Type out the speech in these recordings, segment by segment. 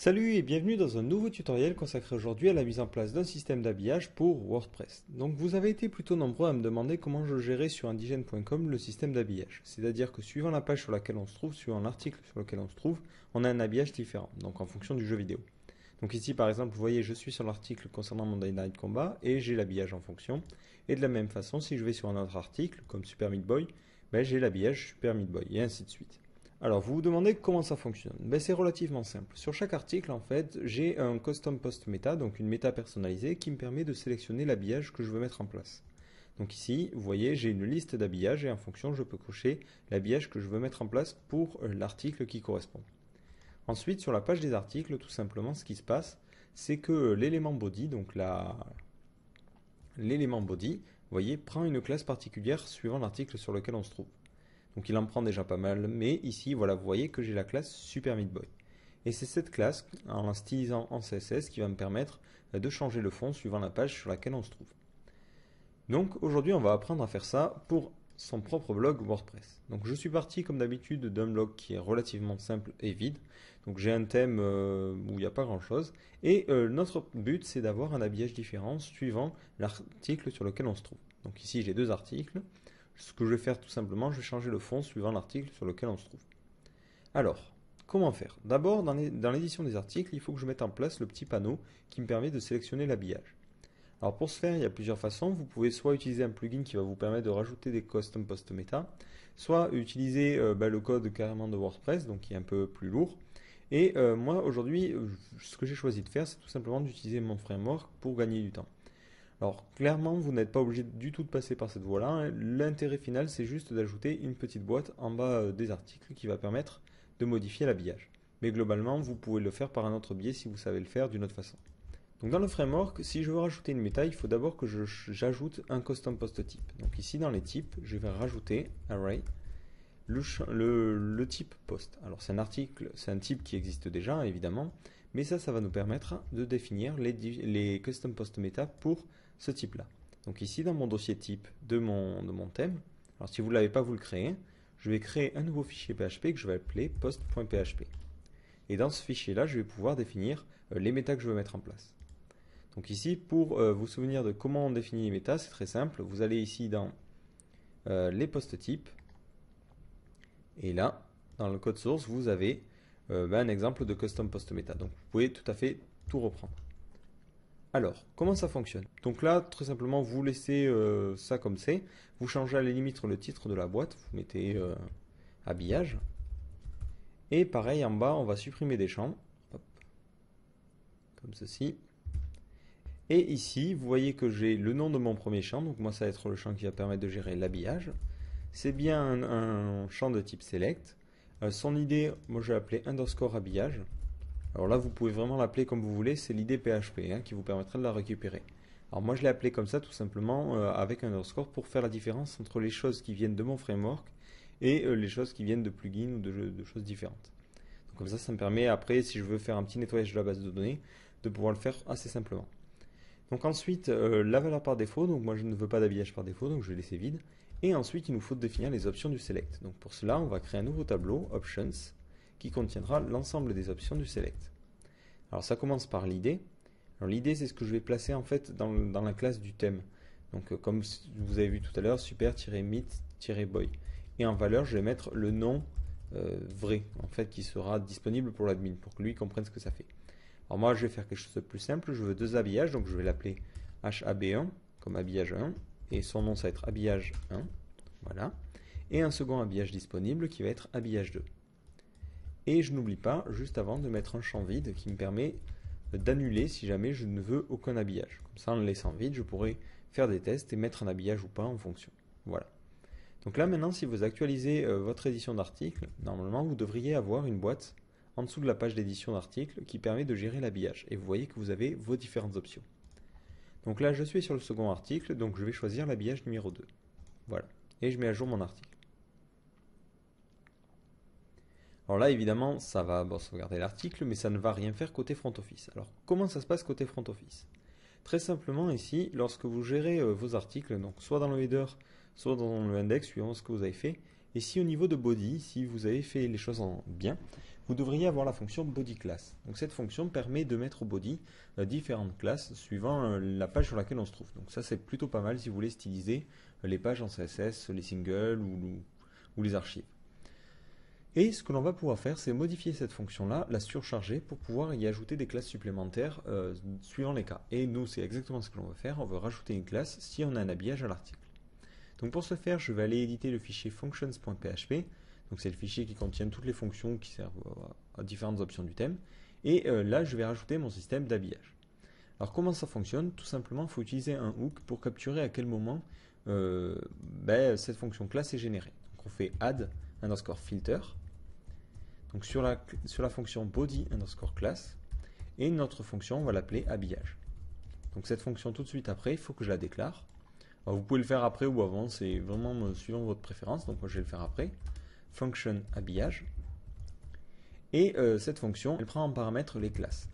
Salut et bienvenue dans un nouveau tutoriel consacré aujourd'hui à la mise en place d'un système d'habillage pour WordPress. Donc vous avez été plutôt nombreux à me demander comment je gérais sur indigène.com le système d'habillage. C'est-à-dire que suivant la page sur laquelle on se trouve, suivant l'article sur lequel on se trouve, on a un habillage différent, donc en fonction du jeu vidéo. Donc ici par exemple, vous voyez, je suis sur l'article concernant Monday Night Combat et j'ai l'habillage en fonction. Et de la même façon, si je vais sur un autre article, comme Super Meat Boy, j'ai l'habillage Super Meat Boy et ainsi de suite. Alors, vous vous demandez comment ça fonctionne. C'est relativement simple. Sur chaque article, en fait, j'ai un custom post meta, donc une méta personnalisée, qui me permet de sélectionner l'habillage que je veux mettre en place. Donc ici, vous voyez, j'ai une liste d'habillages et en fonction, je peux cocher l'habillage que je veux mettre en place pour l'article qui correspond. Ensuite, sur la page des articles, tout simplement, ce qui se passe, c'est que l'élément body, donc l'élément body, vous voyez, prend une classe particulière suivant l'article sur lequel on se trouve. Donc il en prend déjà pas mal, mais ici, voilà, vous voyez que j'ai la classe Super Meat Boy. Et c'est cette classe, en la stylisant en CSS, qui va me permettre de changer le fond suivant la page sur laquelle on se trouve. Donc aujourd'hui, on va apprendre à faire ça pour son propre blog WordPress. Donc je suis parti comme d'habitude d'un blog qui est relativement simple et vide. Donc j'ai un thème où il n'y a pas grand chose. Et notre but, c'est d'avoir un habillage différent suivant l'article sur lequel on se trouve. Donc ici, j'ai deux articles. Ce que je vais faire tout simplement, je vais changer le fond suivant l'article sur lequel on se trouve. Alors, comment faire? D'abord, dans l'édition des articles, il faut que je mette en place le petit panneau qui me permet de sélectionner l'habillage. Alors pour ce faire, il y a plusieurs façons. Vous pouvez soit utiliser un plugin qui va vous permettre de rajouter des custom post meta, soit utiliser le code carrément de WordPress, donc qui est un peu plus lourd. Et moi aujourd'hui, ce que j'ai choisi de faire, c'est tout simplement d'utiliser mon framework pour gagner du temps. Alors clairement, vous n'êtes pas obligé du tout de passer par cette voie-là, hein. L'intérêt final, c'est juste d'ajouter une petite boîte en bas des articles qui va permettre de modifier l'habillage. Mais globalement, vous pouvez le faire par un autre biais si vous savez le faire d'une autre façon. Donc dans le framework, si je veux rajouter une méta, il faut d'abord que j'ajoute un custom post type. Donc ici dans les types, je vais rajouter array le type post. Alors c'est un article, c'est un type qui existe déjà évidemment, mais ça va nous permettre de définir les custom post meta pour ce type-là. Donc ici dans mon dossier type de mon thème, alors si vous ne l'avez pas, vous le créez, je vais créer un nouveau fichier PHP que je vais appeler post.php. Et dans ce fichier-là, je vais pouvoir définir les méta que je veux mettre en place. Donc ici, pour vous souvenir de comment on définit les méta, c'est très simple. Vous allez ici dans les post types. Et là, dans le code source, vous avez un exemple de custom post meta. Donc vous pouvez tout à fait tout reprendre. Alors, comment ça fonctionne? Donc là, très simplement, vous laissez ça comme c'est. Vous changez à la limite le titre de la boîte. Vous mettez habillage. Et pareil, en bas, on va supprimer des champs. Hop. Comme ceci. Et ici, vous voyez que j'ai le nom de mon premier champ. Donc moi, ça va être le champ qui va permettre de gérer l'habillage. C'est bien un champ de type select. Son ID, moi je l'ai appelé underscore habillage. Alors là, vous pouvez vraiment l'appeler comme vous voulez. C'est l'ID PHP qui vous permettra de la récupérer. Alors moi, je l'ai appelé comme ça tout simplement avec un underscore pour faire la différence entre les choses qui viennent de mon framework et les choses qui viennent de plugins ou de choses différentes. Donc comme ça me permet après, si je veux faire un petit nettoyage de la base de données, de pouvoir le faire assez simplement. Donc ensuite, la valeur par défaut, donc moi je ne veux pas d'habillage par défaut, donc je vais laisser vide. Et ensuite, il nous faut définir les options du select. Donc pour cela, on va créer un nouveau tableau, options, qui contiendra l'ensemble des options du select. Alors ça commence par l'id. Alors l'id, c'est ce que je vais placer en fait dans la classe du thème. Donc comme vous avez vu tout à l'heure, super-meet-boy. Et en valeur, je vais mettre le nom vrai, en fait, qui sera disponible pour l'admin, pour que lui comprenne ce que ça fait. Alors moi, je vais faire quelque chose de plus simple. Je veux deux habillages, donc je vais l'appeler HAB1, comme habillage 1. Et son nom, ça va être habillage 1. Voilà. Et un second habillage disponible qui va être habillage 2. Et je n'oublie pas, juste avant, de mettre un champ vide qui me permet d'annuler si jamais je ne veux aucun habillage. Comme ça, en le laissant vide, je pourrai faire des tests et mettre un habillage ou pas en fonction. Voilà. Donc là, maintenant, si vous actualisez votre édition d'article, normalement, vous devriez avoir une boîte en dessous de la page d'édition d'article qui permet de gérer l'habillage. Et vous voyez que vous avez vos différentes options. Donc là, je suis sur le second article, donc je vais choisir l'habillage numéro 2. Voilà. Et je mets à jour mon article. Alors là, évidemment, ça va sauvegarder l'article, mais ça ne va rien faire côté front office. Alors, comment ça se passe côté front office? Très simplement, ici, lorsque vous gérez vos articles, donc soit dans le header, soit dans le index, suivant ce que vous avez fait, et si au niveau de body, si vous avez fait les choses bien, vous devriez avoir la fonction body class. Donc cette fonction permet de mettre au body différentes classes suivant la page sur laquelle on se trouve. Donc ça c'est plutôt pas mal si vous voulez styliser les pages en CSS, les singles ou les archives. Et ce que l'on va pouvoir faire, c'est modifier cette fonction-là, la surcharger pour pouvoir y ajouter des classes supplémentaires suivant les cas. Et nous, c'est exactement ce que l'on va faire. On va rajouter une classe si on a un habillage à l'article. Donc pour ce faire, je vais aller éditer le fichier functions.php. Donc c'est le fichier qui contient toutes les fonctions qui servent à différentes options du thème. Et là, je vais rajouter mon système d'habillage. Alors comment ça fonctionne? Tout simplement, il faut utiliser un hook pour capturer à quel moment cette fonction classe est générée. Donc on fait add underscore filter. Donc sur la fonction body underscore class. Et notre fonction, on va l'appeler habillage. Donc cette fonction tout de suite après, il faut que je la déclare. Alors, vous pouvez le faire après ou avant, c'est vraiment suivant votre préférence. Donc moi je vais le faire après. Function habillage. Et cette fonction, elle prend en paramètre les classes.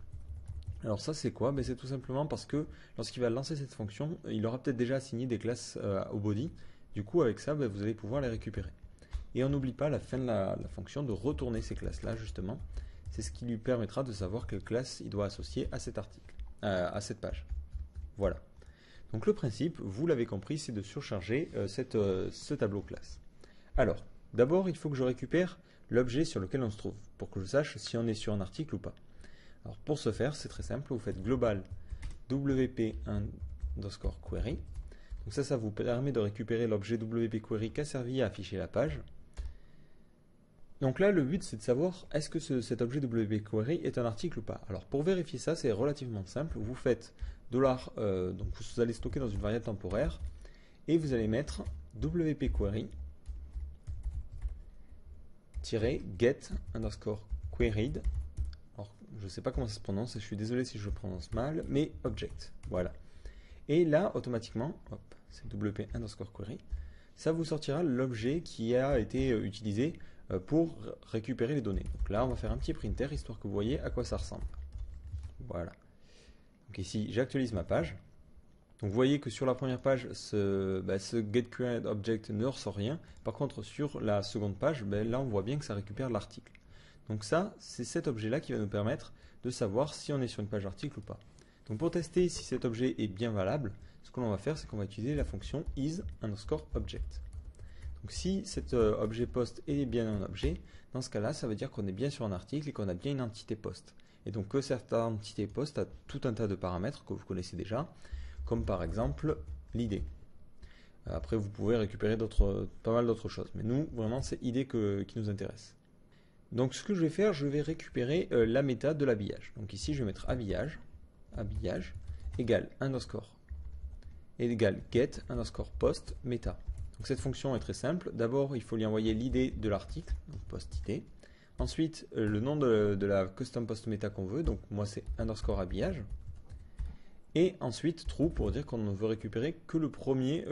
Alors ça c'est quoi? C'est tout simplement parce que lorsqu'il va lancer cette fonction, il aura peut-être déjà assigné des classes au body. Du coup avec ça, vous allez pouvoir les récupérer. Et on n'oublie pas à la fin de la fonction de retourner ces classes-là justement. C'est ce qui lui permettra de savoir quelle classe il doit associer à cet article, à cette page. Voilà. Donc le principe, vous l'avez compris, c'est de surcharger ce tableau classe. Alors, d'abord, il faut que je récupère l'objet sur lequel on se trouve, pour que je sache si on est sur un article ou pas. Alors pour ce faire, c'est très simple, vous faites global wp underscore query. Donc ça vous permet de récupérer l'objet wp query qui a servi à afficher la page. Donc là, le but, c'est de savoir est-ce que cet objet wp query est un article ou pas. Alors pour vérifier ça, c'est relativement simple. Vous faites $, donc vous allez stocker dans une variable temporaire, et vous allez mettre wp query get underscore queried. Alors, je ne sais pas comment ça se prononce, je suis désolé si je le prononce mal, mais object. Voilà. Et là, automatiquement, c'est wp underscore query, ça vous sortira l'objet qui a été utilisé pour récupérer les données. Donc là, on va faire un petit printer, histoire que vous voyez à quoi ça ressemble. Voilà. Donc ici, j'actualise ma page. Donc vous voyez que sur la première page, ce getQueryObject ne ressort rien. Par contre, sur la seconde page, là, on voit bien que ça récupère l'article. Donc ça, c'est cet objet-là qui va nous permettre de savoir si on est sur une page article ou pas. Donc pour tester si cet objet est bien valable, ce que l'on va faire, c'est qu'on va utiliser la fonction is underscore object. Donc si cet objet post est bien un objet, dans ce cas-là, ça veut dire qu'on est bien sur un article et qu'on a bien une entité post. Et donc que cette entité post a tout un tas de paramètres que vous connaissez déjà, comme par exemple l'id. Après, vous pouvez récupérer pas mal d'autres choses. Mais nous, vraiment, c'est id qui nous intéresse. Donc ce que je vais faire, je vais récupérer la méta de l'habillage. Donc ici, je vais mettre habillage égale underscore égale get underscore post méta. Donc cette fonction est très simple. D'abord, il faut lui envoyer l'id de l'article, donc post id. Ensuite, le nom de la custom post méta qu'on veut, donc moi c'est underscore habillage. Et ensuite, true pour dire qu'on ne veut récupérer que le premier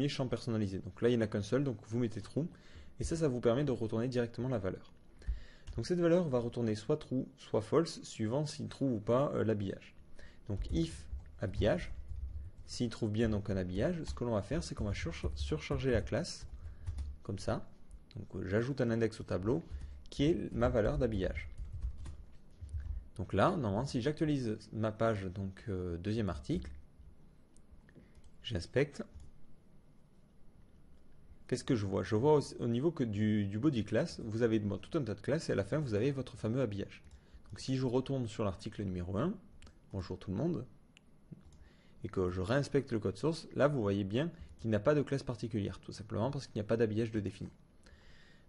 champ personnalisé. Donc là, il n'y en a qu'un seul, donc vous mettez true. Et ça vous permet de retourner directement la valeur. Donc cette valeur va retourner soit true, soit false, suivant s'il trouve ou pas l'habillage. Donc if habillage, s'il trouve bien donc un habillage, ce que l'on va faire, c'est qu'on va surcharger la classe, comme ça. Donc j'ajoute un index au tableau, qui est ma valeur d'habillage. Donc là, normalement, si j'actualise ma page, donc deuxième article, j'inspecte. Qu'est-ce que je vois? Je vois au niveau du body class, vous avez tout un tas de classes et à la fin, vous avez votre fameux habillage. Donc si je retourne sur l'article numéro 1, bonjour tout le monde, et que je réinspecte le code source, là vous voyez bien qu'il n'y a pas de classe particulière, tout simplement parce qu'il n'y a pas d'habillage de défini.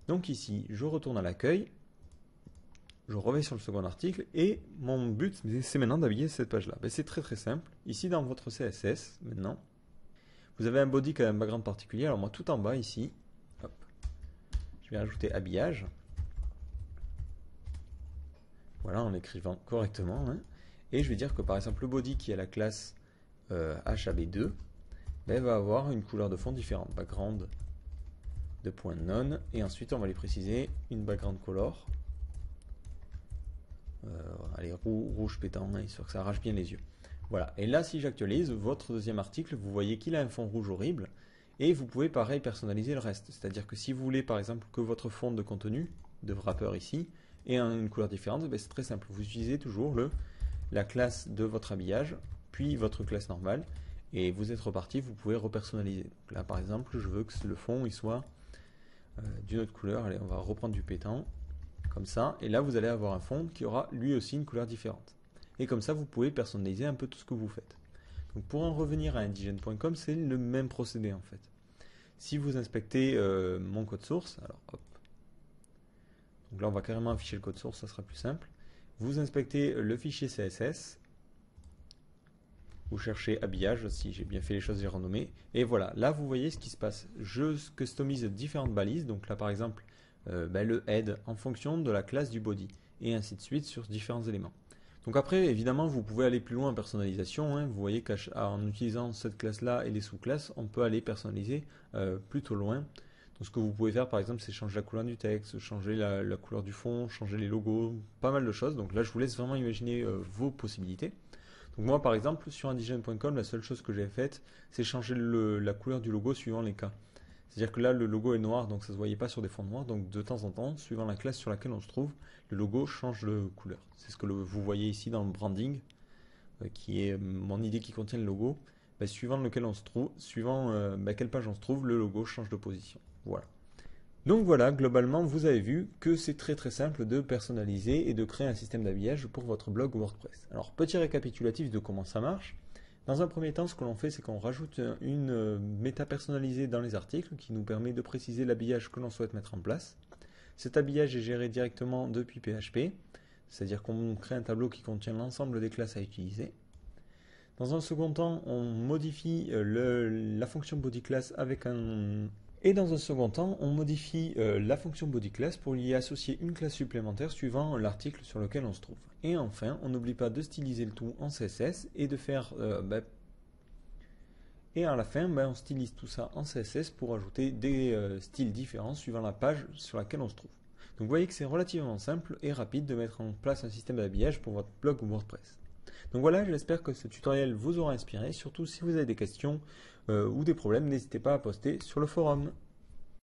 Donc ici, je retourne à l'accueil, je reviens sur le second article, et mon but, c'est maintenant d'habiller cette page-là. C'est très très simple. Ici, dans votre CSS, maintenant, vous avez un body qui a un background particulier. Alors moi, tout en bas, ici, je vais rajouter habillage. Voilà, en l'écrivant correctement. Et je vais dire que, par exemple, le body qui a la classe HAB2, va avoir une couleur de fond différente. Background de point none. Et ensuite, on va lui préciser une background color. Allez, rouge pétant, histoire que ça arrache bien les yeux. Voilà, et là si j'actualise votre deuxième article, vous voyez qu'il a un fond rouge horrible, et vous pouvez pareil personnaliser le reste. C'est-à-dire que si vous voulez par exemple que votre fond de contenu de wrapper ici et une couleur différente, c'est très simple. Vous utilisez toujours la classe de votre habillage, puis votre classe normale, et vous êtes reparti, vous pouvez repersonnaliser. Donc là par exemple, je veux que le fond il soit d'une autre couleur. Allez, on va reprendre du pétant, comme ça, et là vous allez avoir un fond qui aura lui aussi une couleur différente. Et comme ça, vous pouvez personnaliser un peu tout ce que vous faites. Donc pour en revenir à indigène.com, c'est le même procédé en fait. Si vous inspectez mon code source, alors hop, donc là on va carrément afficher le code source, ça sera plus simple. Vous inspectez le fichier CSS, vous cherchez habillage, si j'ai bien fait les choses, j'ai renommé, et voilà, là vous voyez ce qui se passe. Je customise différentes balises, donc là par exemple le head en fonction de la classe du body, et ainsi de suite sur différents éléments. Donc après, évidemment, vous pouvez aller plus loin en personnalisation, hein. Vous voyez qu'en utilisant cette classe-là et les sous-classes, on peut aller personnaliser plutôt loin. Donc ce que vous pouvez faire, par exemple, c'est changer la couleur du texte, changer la couleur du fond, changer les logos, pas mal de choses. Donc là, je vous laisse vraiment imaginer vos possibilités. Donc moi, par exemple, sur indigène.com, la seule chose que j'ai faite, c'est changer la couleur du logo suivant les cas. C'est-à-dire que là, le logo est noir, donc ça ne se voyait pas sur des fonds noirs. Donc de temps en temps, suivant la classe sur laquelle on se trouve, le logo change de couleur. C'est ce que vous voyez ici dans le branding, qui est mon idée qui contient le logo. Suivant lequel on se trouve, suivant quelle page on se trouve, le logo change de position. Voilà. Donc voilà, globalement, vous avez vu que c'est très très simple de personnaliser et de créer un système d'habillage pour votre blog WordPress. Alors, petit récapitulatif de comment ça marche. Dans un premier temps, ce que l'on fait, c'est qu'on rajoute une méta personnalisée dans les articles qui nous permet de préciser l'habillage que l'on souhaite mettre en place. Cet habillage est géré directement depuis PHP, c'est-à-dire qu'on crée un tableau qui contient l'ensemble des classes à utiliser. Dans un second temps, on modifie la fonction bodyClass avec un... Et dans un second temps, on modifie la fonction bodyClass pour y associer une classe supplémentaire suivant l'article sur lequel on se trouve. Et enfin, on n'oublie pas de styliser le tout en CSS et de faire... et à la fin, on stylise tout ça en CSS pour ajouter des styles différents suivant la page sur laquelle on se trouve. Donc vous voyez que c'est relativement simple et rapide de mettre en place un système d'habillage pour votre blog ou WordPress. Donc voilà, j'espère que ce tutoriel vous aura inspiré. Surtout si vous avez des questions ou des problèmes, n'hésitez pas à poster sur le forum.